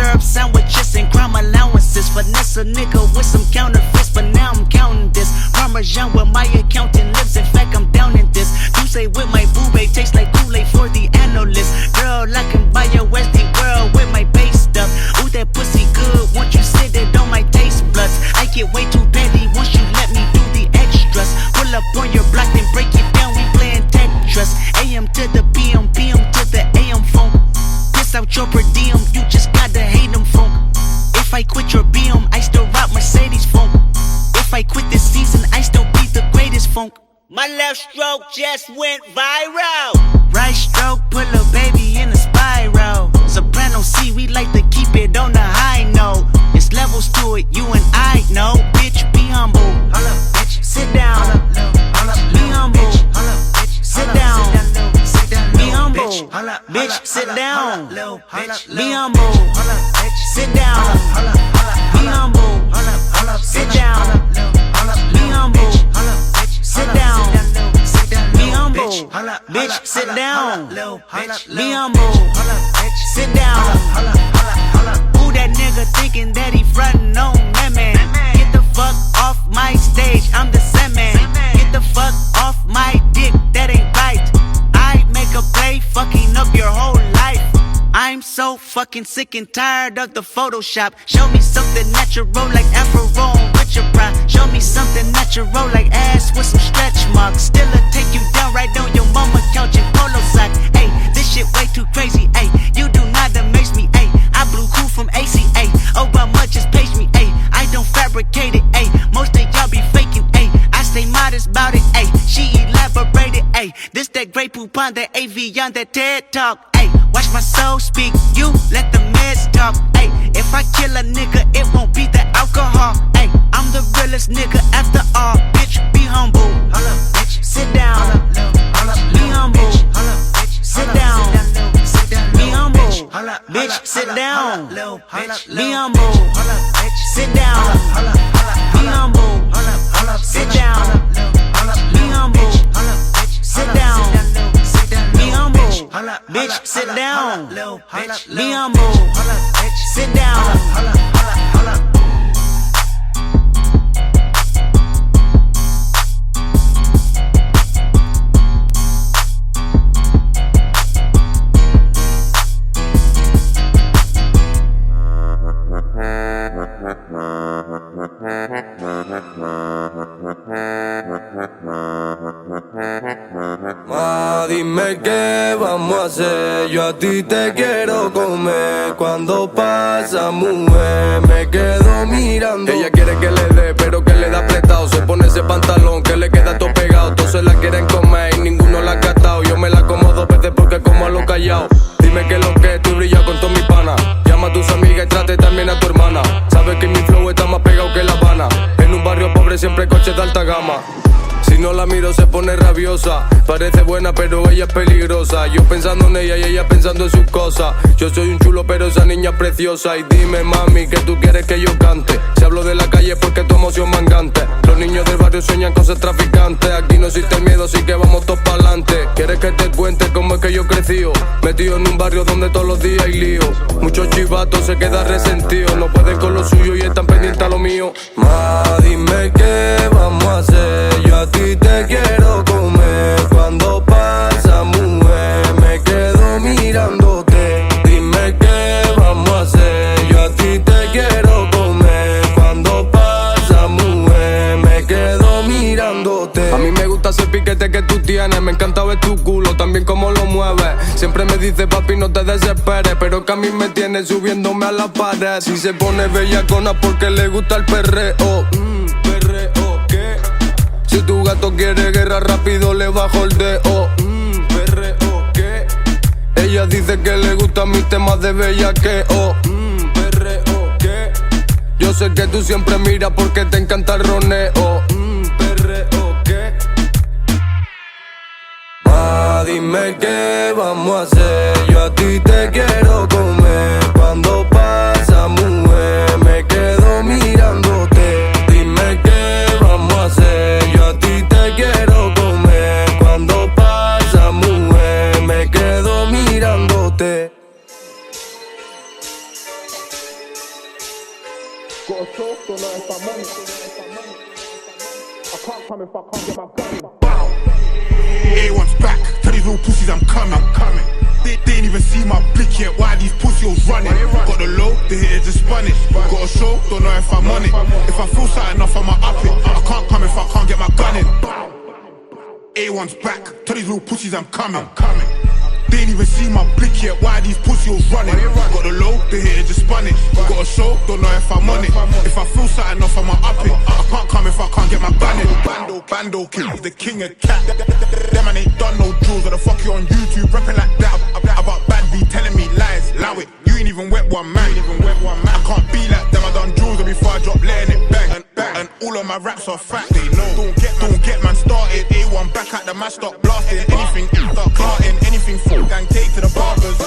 syrup sandwiches and crime allowances. Finesse a nigga with some counterfeits, but now I'm counting this. Parmesan where my accountant lives, in fact I'm down in this. You say with my boo babe, tastes like Kool-Aid for the analyst. Girl, I can buy your Westie world with my base stuff. Ooh, that pussy good, once you sit it on my taste buds. I get way too petty once you let me do the extras. Pull up on your block, then break it down, we playing Tetris. AM to the PM, PM to the AM phone. Piss out your per diem, you just gotta hate them funk. If I quit your BM, I still rock Mercedes funk. If I quit this season, I still be the greatest funk. My left stroke just went viral. Right stroke, put a baby in a spiral. Soprano C, we like to keep it on the high note. It's levels to it, you and I know. Bitch, be humble. Sit down. Be humble. Sit down. Be humble. Bitch, sit down. Be humble. Sit down. Be humble. Sit down. Be humble. Sit down. Be humble. Bitch, sit down. Be humble. Sit down. Who that nigga thinking that he frontin' on that man? Get the fuck off my stage, I'm the same man. Get the fuck off my dick, that ain't right. I make a play, fucking up your whole life. I'm so fucking sick and tired of the Photoshop. Show me something natural like Afro with your bra. Show me something natural like ass with some stretch marks. Still'll take you down right on your mama couch in polo socks. Ayy, this shit way too crazy. Ayy, you do not amaze me. Ayy, I blew cool from ACA. Obama just paged me. Ayy, I don't fabricate it. Ayy, most of y'all be faking. Ayy, I stay modest about it. Ayy, she elaborated. Ayy, this that Grey Poupon, that AV on that TED Talk. Ayy, watch my soul speak, you let the meds talk. Ayy, if I kill a nigga, it won't be the alcohol. Ayy, I'm the realest nigga after all. Bitch, be humble. Sit down. Be humble. Sit down. Be humble. Bitch, sit down. Be humble. Sit down. Be humble. Sit down. Be humble. Sit down. Be humble. Bitch, sit down. Be humble. Sit down. Dime qué vamos a hacer, yo a ti te quiero comer. Cuando pasa, mujer, me quedo mirando. Ella quiere que le dé, pero que le da apretado. Se pone ese pantalón que le queda todo pegado. Todos se la quieren comer y ninguno la ha catado. Yo me la como 2 veces porque como a lo callao. Dime que lo que tú brillas con todo mi pana. Llama a tus amigas y trate también a tu hermana. Sabes que mi flow está más pegado que La Habana. En un barrio pobre siempre hay coches de alta gama. Si no la miro se pone rabiosa. Parece buena pero ella es peligrosa. Yo pensando en ella y ella pensando en sus cosas. Yo soy un chulo pero esa niña es preciosa. Y dime mami que tú quieres que yo cante. Si hablo de la calle porque tu emoción mangante. Los niños del barrio sueñan con ser traficantes. Aquí no existe el miedo así que vamos todos pa'lante. ¿Quieres que te cuente cómo es que yo crecí? Metido en un barrio donde todos los días hay lío. Muchos chivatos se quedan resentidos. No pueden con lo suyo y están pendientes a lo mío. Dime qué vamos a hacer. Yo a ti te quiero comer. Cuando pasa, mujer, me quedo mirándote. Dime qué vamos a hacer. Yo a ti te quiero comer. Cuando pasa, mujer, me quedo mirándote. A mí me gusta ese piquete que tú tienes. Me encanta ver tu culo, también cómo lo mueves. Siempre me dice papi no te desesperes, pero que a mí me tiene subiéndome a la pared. Si se pone bellacona porque le gusta el perreo. Perreo, ¿qué? Si tu gato quiere guerra rápido le bajo el dedo. Perreo, ¿qué? Ella dice que le gustan mis temas de bellaqueo. Perreo, ¿qué? Yo sé que tú siempre miras porque te encanta el roneo. Perreo, ¿qué? Dime qué vamos a hacer. Yo a ti te quiero comer. Cuando pasa, mujer, me quedo mirándote. Dime qué vamos a hacer. Yo a ti te quiero comer. Cuando pasa, mujer, me quedo mirándote. Got a show, don't know if I'm on it. I can't come if I can't get my gun in. A1's back, tell these little pussies I'm coming. They ain't even see my blick yet, why these pussies running? Got the low, the hitter just spun it. Got a show, don't know if I'm on it. If I feel something off, I'ma up it. I can't come if I can't get my gun in. A1's back, tell these little pussies I'm coming. They ain't even see my blick yet, why these pussies running? Got the low, the hitter just spun it. Got a show, don't know if I'm on it. If I feel something off, I'ma up it. I can't come if I can't get my gun in. Bando, king, he's the king of cat. Them man ain't done no jewels, or the fuck you on YouTube rapping like that about bad B telling me lies. Allow it, you ain't even wet one man. I can't be like them, I done jewels before I drop letting it bang. And all of my raps are fat, they know. Don't get man started. A1 back at the man, stop blasting. Anything start clarting, anything full gang take to the barbers.